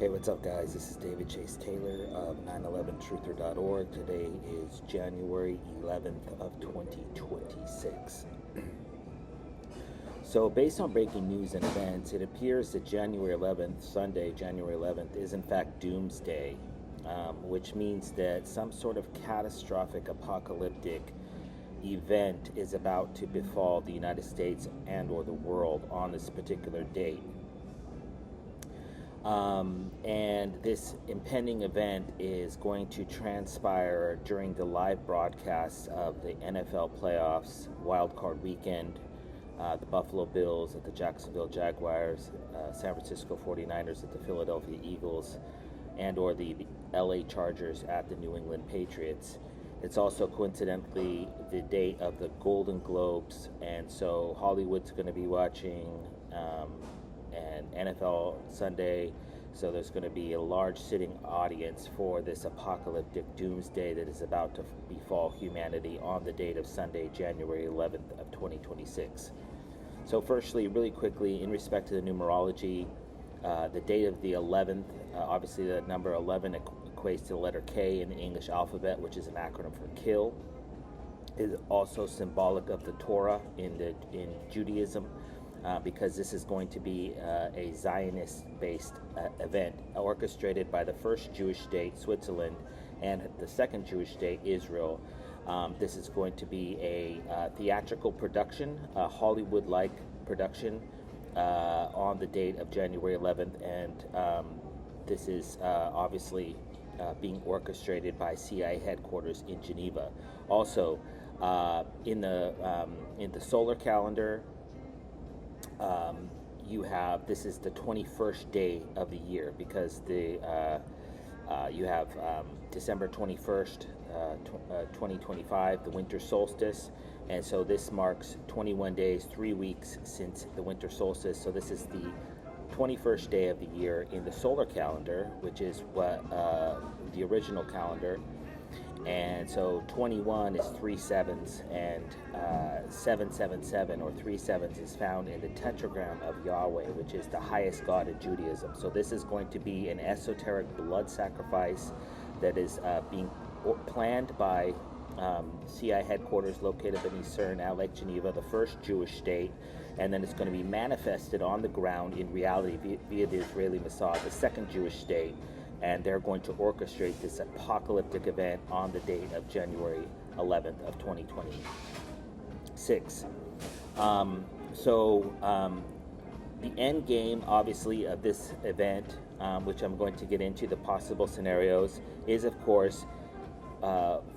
Hey, what's up, guys? This is David Chase Taylor of 911truther.org. Today is January 11th of 2026. So, based on breaking news and events, it appears that January 11th, Sunday, January 11th, is in fact Doomsday, which means that some sort of catastrophic apocalyptic event is about to befall the United States and or the world on this particular date. And this impending event is going to transpire during the live broadcast of the NFL playoffs, wildcard weekend, the Buffalo Bills at the Jacksonville Jaguars, San Francisco 49ers at the Philadelphia Eagles, and or the LA Chargers at the New England Patriots. It's also coincidentally the date of the Golden Globes, and so Hollywood's going to be watching and NFL Sunday, so there's going to be a large sitting audience for this apocalyptic doomsday that is about to befall humanity on the date of Sunday, January 11th of 2026. So firstly, really quickly, in respect to the numerology, the date of the 11th, obviously the number 11 equates to the letter K in the English alphabet, which is an acronym for kill. It is also symbolic of the Torah in Judaism. Because this is going to be a Zionist-based event orchestrated by the first Jewish state, Switzerland, and the second Jewish state, Israel. This is going to be a theatrical production, a Hollywood-like production on the date of January 11th, and this is obviously being orchestrated by CIA headquarters in Geneva. Also, in the solar calendar, you have, this is the 21st day of the year, because you have December 21st, 2025, the winter solstice, and so this marks 21 days, 3 weeks since the winter solstice. So this is the 21st day of the year in the solar calendar, which is what the original calendar. And so 21 is 3 sevens, and 777 or 3 sevens is found in the tetragram of Yahweh, which is the highest God in Judaism. So this is going to be an esoteric blood sacrifice that is being planned by CI headquarters located beneath CERN at Lake Geneva, the first Jewish state, and then it's going to be manifested on the ground in reality via the Israeli Mossad, the second Jewish state. And they're going to orchestrate this apocalyptic event on the date of January 11th of 2026. The end game, obviously, of this event, which I'm going to get into the possible scenarios, is, of course,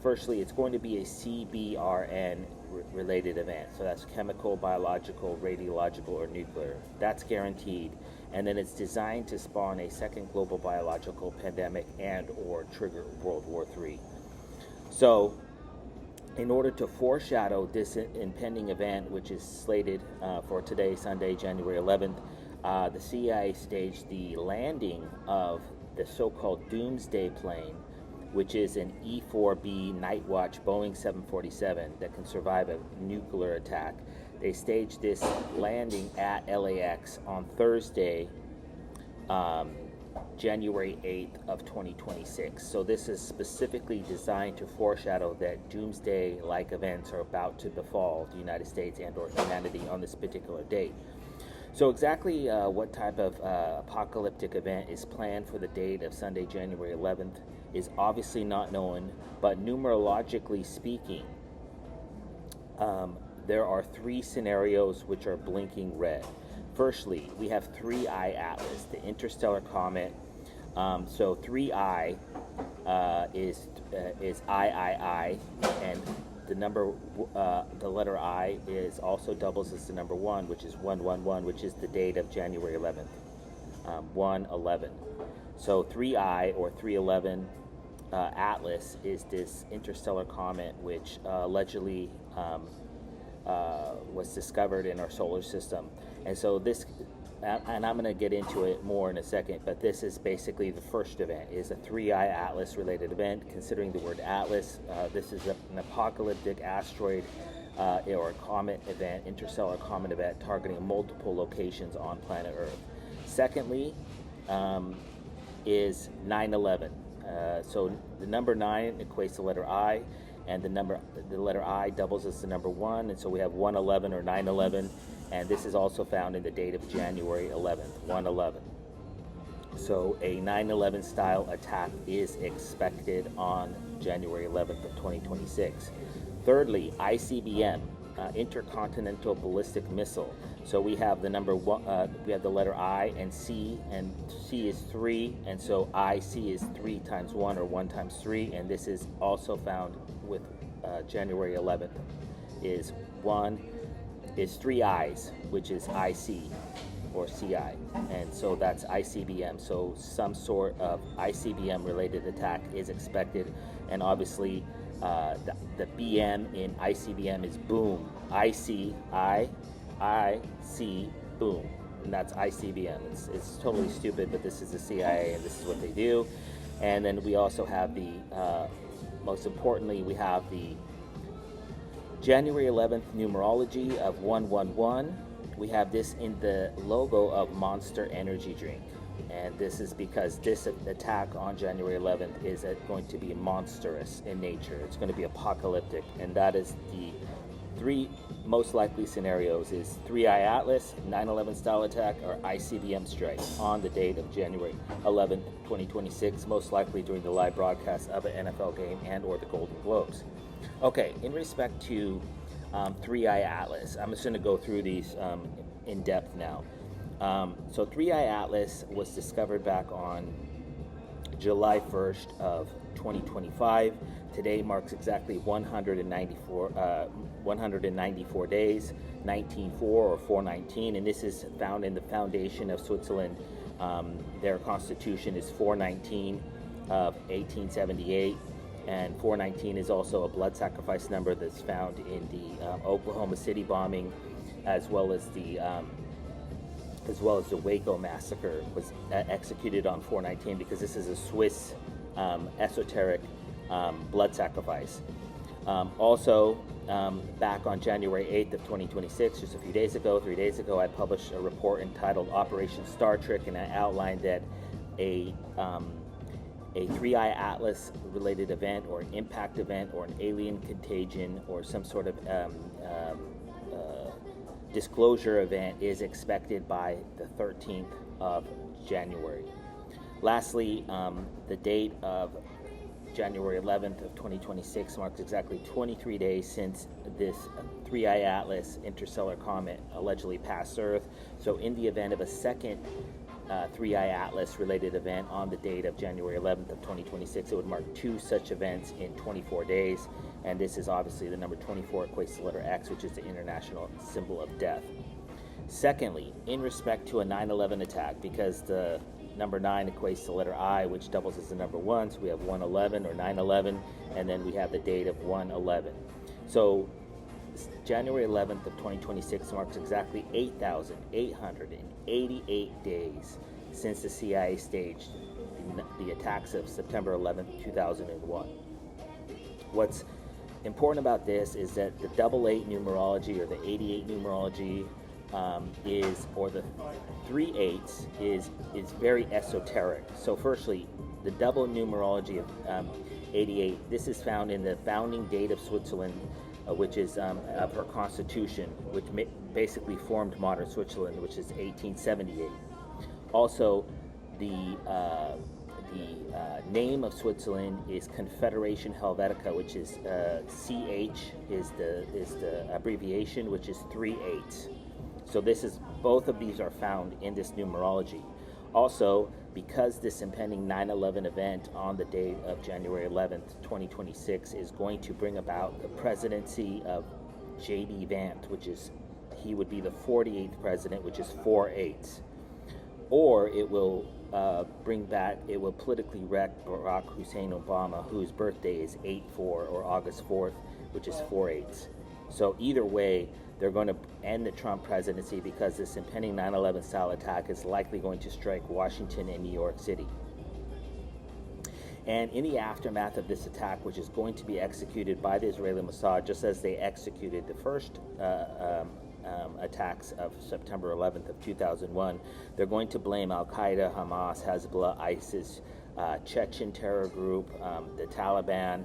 firstly, it's going to be a CBRN related event. So that's chemical, biological, radiological, or nuclear. That's guaranteed. And then it's designed to spawn a second global biological pandemic and or trigger World War III. So in order to foreshadow this impending event, which is slated for today, Sunday, January 11th, the CIA staged the landing of the so-called Doomsday plane, which is an E-4B Night Watch Boeing 747 that can survive a nuclear attack. They staged this landing at LAX on Thursday, January 8th of 2026. So this is specifically designed to foreshadow that doomsday-like events are about to befall the United States and or humanity on this particular date. So exactly what type of apocalyptic event is planned for the date of Sunday, January 11th is obviously not known, but numerologically speaking, there are 3 scenarios which are blinking red. Firstly, we have 3I Atlas, the interstellar comet. So 3I is III, and the letter I is also doubles as the number 1, which is 111, which is the date of January 11th, 111. So 3I or 311 Atlas is this interstellar comet which allegedly was discovered in our solar system. And so this, and I'm going to get into it more in a second, but this is basically the first event, is a 3I Atlas related event. Considering the word Atlas, this is an apocalyptic asteroid or a comet event, interstellar comet event targeting multiple locations on planet Earth. Secondly, is 9/11. So the number 9 equates to the letter I, and the letter I doubles as the number 1, and so we have 1/11 or 9/11, and this is also found in the date of January 11th, 1/11. So a 9/11 style attack is expected on January 11th of 2026. Thirdly, ICBM, intercontinental ballistic missile. So we have the number one, we have the letter I and C is 3, and so IC is 3 times 1 or 1 times 3, and this is also found with January 11th. Is 3 I's, which is IC or CI, and so that's ICBM. So some sort of ICBM related attack is expected, and obviously the BM in ICBM is boom. IC boom, and that's ICBM. It's totally stupid, but this is the CIA, and this is what they do. And then we also have the most importantly, we have the January 11th numerology of 111. We have this in the logo of Monster Energy Drink, and this is because this attack on January 11th is going to be monstrous in nature. It's going to be apocalyptic, and that is the 3 most likely scenarios is 3I Atlas, 9/11 style attack, or ICBM strike on the date of January 11th, 2026, most likely during the live broadcast of an NFL game and or the Golden Globes. Okay, in respect to 3I Atlas, I'm just going to go through these in depth now. So 3I Atlas was discovered back on July 1st of 2025. Today marks exactly 194 days, 1904 or 419, and this is found in the foundation of Switzerland. Their constitution is 419 of 1878, and 419 is also a blood sacrifice number that's found in the Oklahoma City bombing, as well as the Waco massacre was executed on 419, because this is a Swiss esoteric blood sacrifice. Also, back on January 8th of 2026, just a few days ago, 3 days ago, I published a report entitled Operation Star Trek, and I outlined that a 3I Atlas related event, or an impact event, or an alien contagion, or some sort of disclosure event is expected by the 13th of January. Lastly, the date of January 11th of 2026 marks exactly 23 days since this 3I Atlas interstellar comet allegedly passed Earth. So in the event of a second 3I Atlas related event on the date of January 11th of 2026, it would mark 2 such events in 24 days. And this is obviously the number 24 equates to the letter X, which is the international symbol of death. Secondly, in respect to a 9/11 attack, because the number 9 equates to the letter I, which doubles as the number 1, so we have 111 or 9/11, and then we have the date of 1/11. So January 11th of 2026 marks exactly 8,888 days since the CIA staged the attacks of September 11th, 2001. What's important about this is that the 88 numerology, or the 88 numerology, or the 3 8s is very esoteric. So firstly, the double numerology of 88, this is found in the founding date of Switzerland, which is of her constitution, which basically formed modern Switzerland, which is 1878. Also, the name of Switzerland is Confederation Helvetica, which is CH is the abbreviation, which is 3 8. So both of these are found in this numerology. Also, because this impending 9/11 event on the date of January 11th, 2026 is going to bring about the presidency of J.D. Vance, he would be the 48th president, which is 4 8. Or it will politically wreck Barack Hussein Obama, whose birthday is 8/4 or August 4th, which is 4 8. So either way, they're going to end the Trump presidency, because this impending 9/11 style attack is likely going to strike Washington and New York City. And in the aftermath of this attack, which is going to be executed by the Israeli Mossad, just as they executed the first attacks of September 11th of 2001. They're going to blame Al-Qaeda, Hamas, Hezbollah, ISIS, Chechen terror group, the Taliban,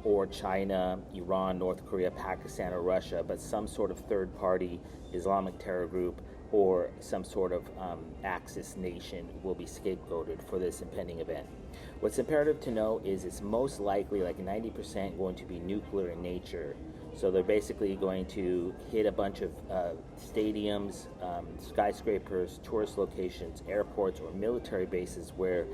or China, Iran, North Korea, Pakistan, or Russia, but some sort of third-party Islamic terror group or some sort of Axis nation will be scapegoated for this impending event. What's imperative to know is it's most likely, like 90%, going to be nuclear in nature. So they're basically going to hit a bunch of stadiums, skyscrapers, tourist locations, airports, or military bases where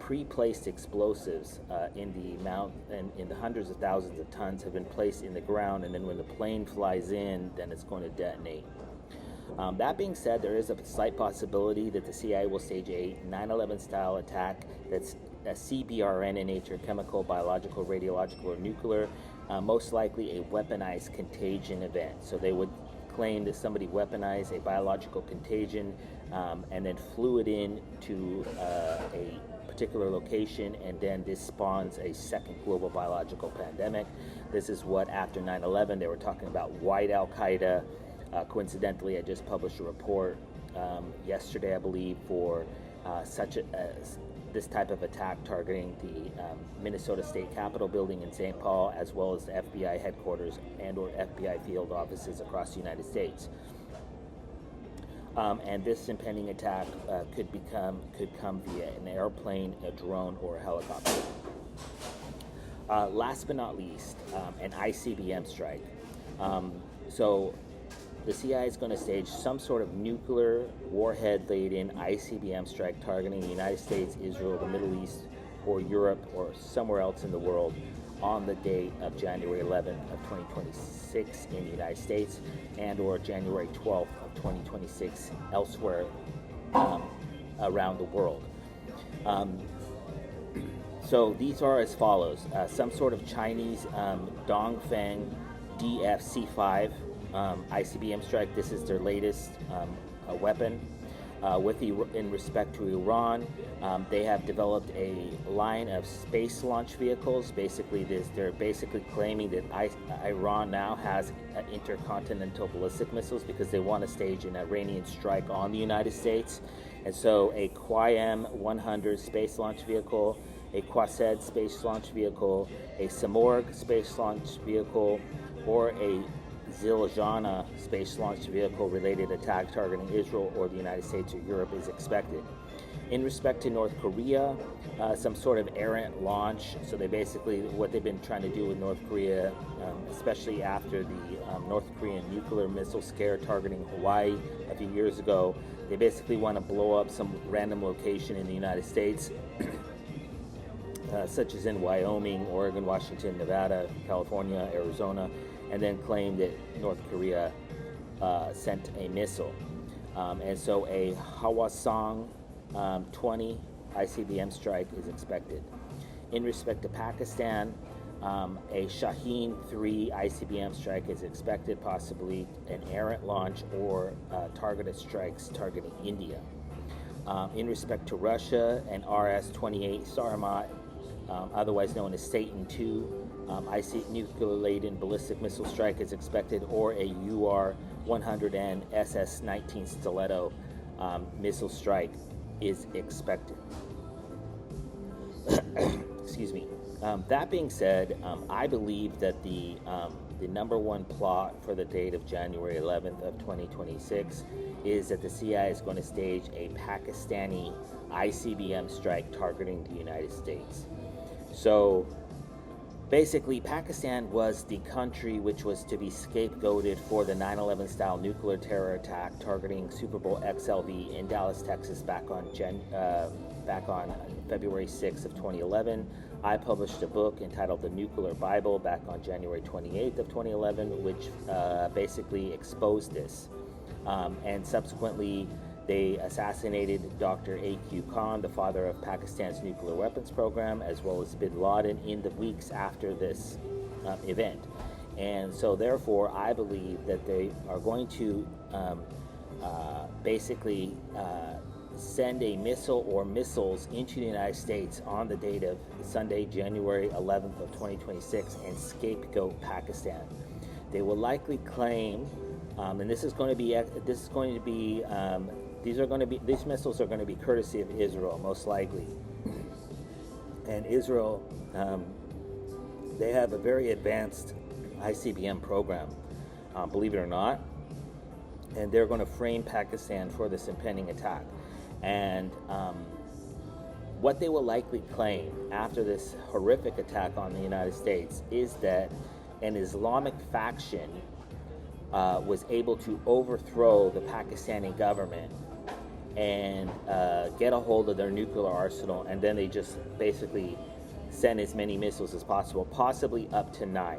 pre-placed explosives in the hundreds of thousands of tons have been placed in the ground, and then when the plane flies in, then it's going to detonate. That being said, there is a slight possibility that the CIA will stage a 9/11 style attack that's a CBRN in nature, chemical, biological, radiological, or nuclear, most likely a weaponized contagion event. So they would claim that somebody weaponized a biological contagion and then flew it in to a particular location, and then this spawns a second global biological pandemic. This is what, after 9/11, they were talking about white Al-Qaeda. Coincidentally, I just published a report yesterday, I believe, for this type of attack targeting the Minnesota State Capitol building in St. Paul, as well as the FBI headquarters and or FBI field offices across the United States. And this impending attack could come via an airplane, a drone, or a helicopter. Last but not least, an ICBM strike. So the CIA is going to stage some sort of nuclear warhead-laden ICBM strike targeting the United States, Israel, the Middle East, or Europe, or somewhere else in the world on the date of January 11th of 2026 in the United States, and or January 12th of 2026 elsewhere around the world. So these are as follows. Some sort of Chinese Dongfeng DFC-5 ICBM strike. This is their latest weapon. In respect to Iran, they have developed a line of space launch vehicles. Basically, they're basically claiming that Iran now has intercontinental ballistic missiles because they want to stage an Iranian strike on the United States. And so a QAM-100 space launch vehicle, a Quased space launch vehicle, a Samorg space launch vehicle, or a Ziljana space launch vehicle related attack targeting Israel or the United States or Europe is expected. In respect to North Korea, some sort of errant launch. So what they've been trying to do with North Korea, especially after the North Korean nuclear missile scare targeting Hawaii a few years ago, they basically want to blow up some random location in the United States, such as in Wyoming, Oregon, Washington, Nevada, California, Arizona, and then claim that North Korea sent a missile. And so a Hwasong 20 ICBM strike is expected. In respect to Pakistan, a Shaheen 3 ICBM strike is expected, possibly an errant launch or targeted strikes targeting India. In respect to Russia, an RS-28 Sarmat, otherwise known as Satan II, nuclear-laden ballistic missile strike is expected, or a UR-100 and SS-19 Stiletto missile strike is expected. Excuse me. That being said, I believe that the number one plot for the date of January 11th of 2026 is that the CIA is going to stage a Pakistani ICBM strike targeting the United States. So basically, Pakistan was the country which was to be scapegoated for the 9/11 style nuclear terror attack targeting Super Bowl XLV in Dallas, Texas, back on February 6th of 2011. I published a book entitled The Nuclear Bible back on January 28th of 2011, which basically exposed this. And subsequently, they assassinated Dr. A.Q. Khan, the father of Pakistan's nuclear weapons program, as well as bin Laden in the weeks after this event. And so therefore, I believe that they are going to basically send a missile or missiles into the United States on the date of Sunday, January 11th of 2026, and scapegoat Pakistan. They will likely claim And this is going to be these missiles are going to be courtesy of Israel, most likely. And Israel, they have a very advanced ICBM program, believe it or not, and they're going to frame Pakistan for this impending attack. And what they will likely claim after this horrific attack on the United States is that an Islamic faction was able to overthrow the Pakistani government and get a hold of their nuclear arsenal, and then they just basically send as many missiles as possible, possibly up to 9.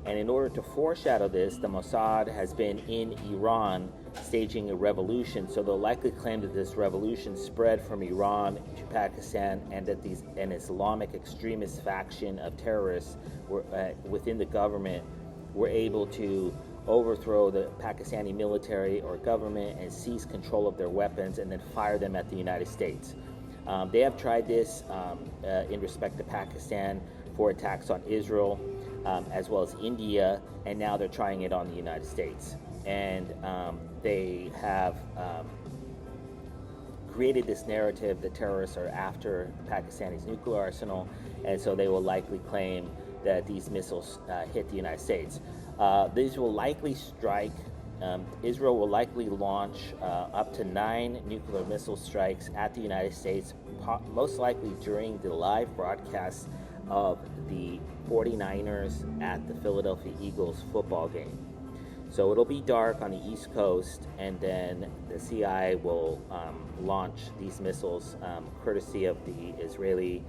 And in order to foreshadow this, the Mossad has been in Iran staging a revolution, so they'll likely claim that this revolution spread from Iran to Pakistan, and that an Islamic extremist faction of terrorists within the government were able to overthrow the Pakistani military or government and seize control of their weapons and then fire them at the United States. They have tried this in respect to Pakistan for attacks on Israel, as well as India, and now they're trying it on the United States. And they have created this narrative that terrorists are after Pakistani's nuclear arsenal, and so they will likely claim that these missiles hit the United States. These will likely strike. Israel will likely launch up to 9 nuclear missile strikes at the United States, most likely during the live broadcast of the 49ers at the Philadelphia Eagles football game. So it'll be dark on the East Coast, and then the CIA will launch these missiles courtesy of the Israeli,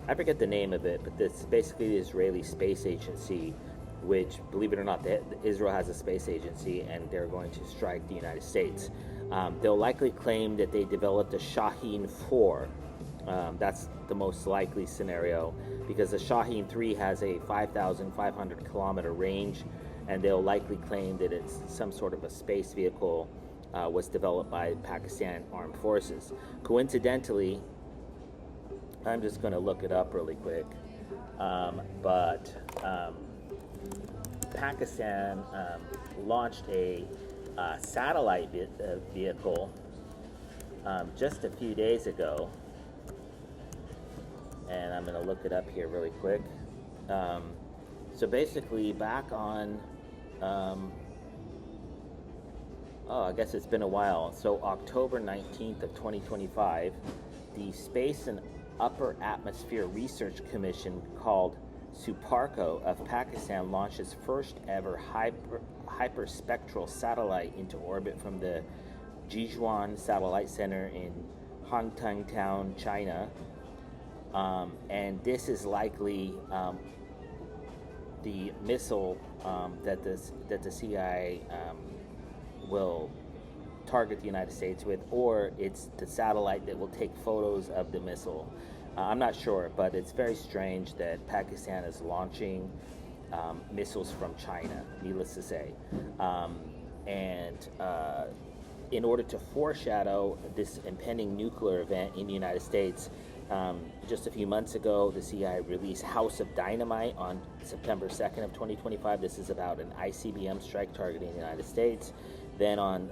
I forget the name of it, but it's basically the Israeli Space Agency, which, believe it or not, Israel has a space agency, and they're going to strike the United States. They'll likely claim that they developed a Shaheen 4. That's the most likely scenario, because the Shaheen 3 has a 5,500 kilometer range, and they'll likely claim that it's some sort of a space vehicle was developed by Pakistan Armed Forces. Coincidentally, I'm just going to look it up really quick, but Pakistan launched a satellite vehicle just a few days ago, and I'm going to look it up here really quick. So basically, back on, I guess it's been a while. So October 19th of 2025, the Space and Upper Atmosphere Research Commission, called Suparco of Pakistan, launched its first ever hyperspectral satellite into orbit from the Jichuan Satellite Center in Hangtang Town, China. And this is likely the missile that the CIA will target the United States with, or it's the satellite that will take photos of the missile. I'm not sure, but it's very strange that Pakistan is launching missiles from China, needless to say. And in order to foreshadow this impending nuclear event in the United States, just a few months ago, the CIA released House of Dynamite on September 2nd of 2025. This is about an ICBM strike targeting the United States. Then on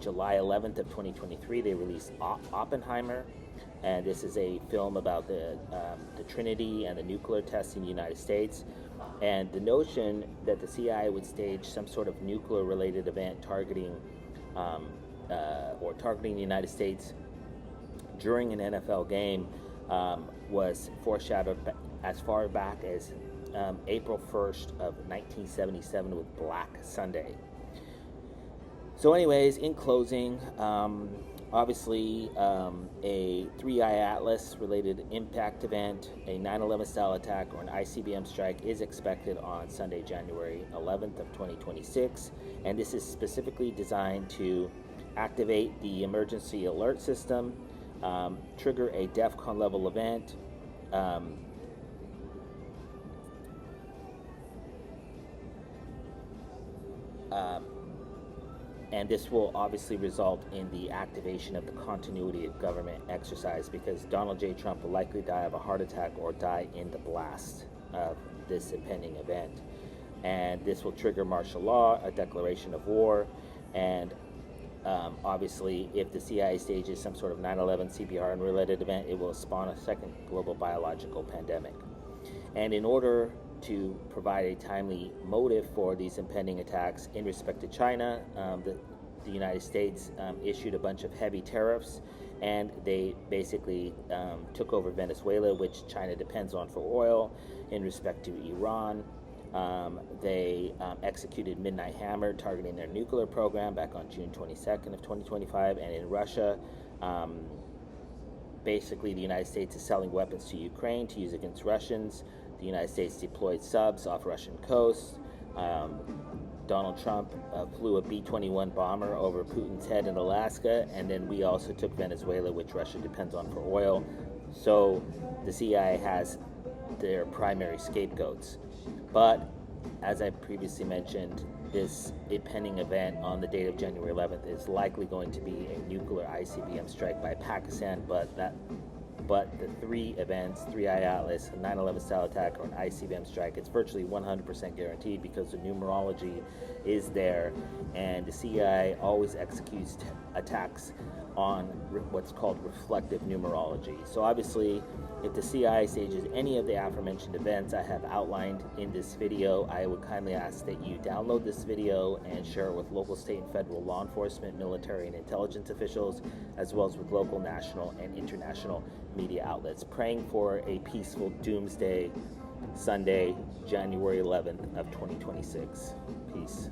July 11th of 2023, they released Oppenheimer, and this is a film about the Trinity and the nuclear tests in the United States. And the notion that the CIA would stage some sort of nuclear-related event targeting the United States during an NFL game was foreshadowed as far back as April 1st of 1977 with Black Sunday. So anyways, in closing, obviously a 3i Atlas related impact event, a 9/11 style attack, or an ICBM strike is expected on Sunday, January 11th of 2026, and this is specifically designed to activate the emergency alert system, trigger a DEFCON level event, and this will obviously result in the activation of the continuity of government exercise, because Donald J. Trump will likely die of a heart attack or die in the blast of this impending event. and this will trigger martial law, a declaration of war, and obviously, if the CIA stages some sort of 9/11 CPR and related event, it will spawn a second global biological pandemic. And in order to provide a timely motive for these impending attacks in respect to China, the United States issued a bunch of heavy tariffs, and they basically took over Venezuela, which China depends on for oil. In respect to Iran, they executed Midnight Hammer, targeting their nuclear program back on June 22nd of 2025. And in Russia, basically the United States is selling weapons to Ukraine to use against Russians. The United States deployed subs off Russian coast. Donald Trump flew a B-21 bomber over Putin's head in Alaska, and then we also took Venezuela, which Russia depends on for oil. So the CIA has their primary scapegoats. But as I previously mentioned, this impending event on the date of January 11th is likely going to be a nuclear ICBM strike by Pakistan, but the three events, 3I Atlas, a 9/11 style attack, or an ICBM strike, it's virtually 100% guaranteed because the numerology is there, and the CIA always executes attacks on what's called reflective numerology. So obviously, if the CIA stages any of the aforementioned events I have outlined in this video, I would kindly ask that you download this video and share it with local, state, and federal law enforcement, military, and intelligence officials, as well as with local, national, and international media outlets, praying for a peaceful Doomsday Sunday, January 11th of 2026. Peace.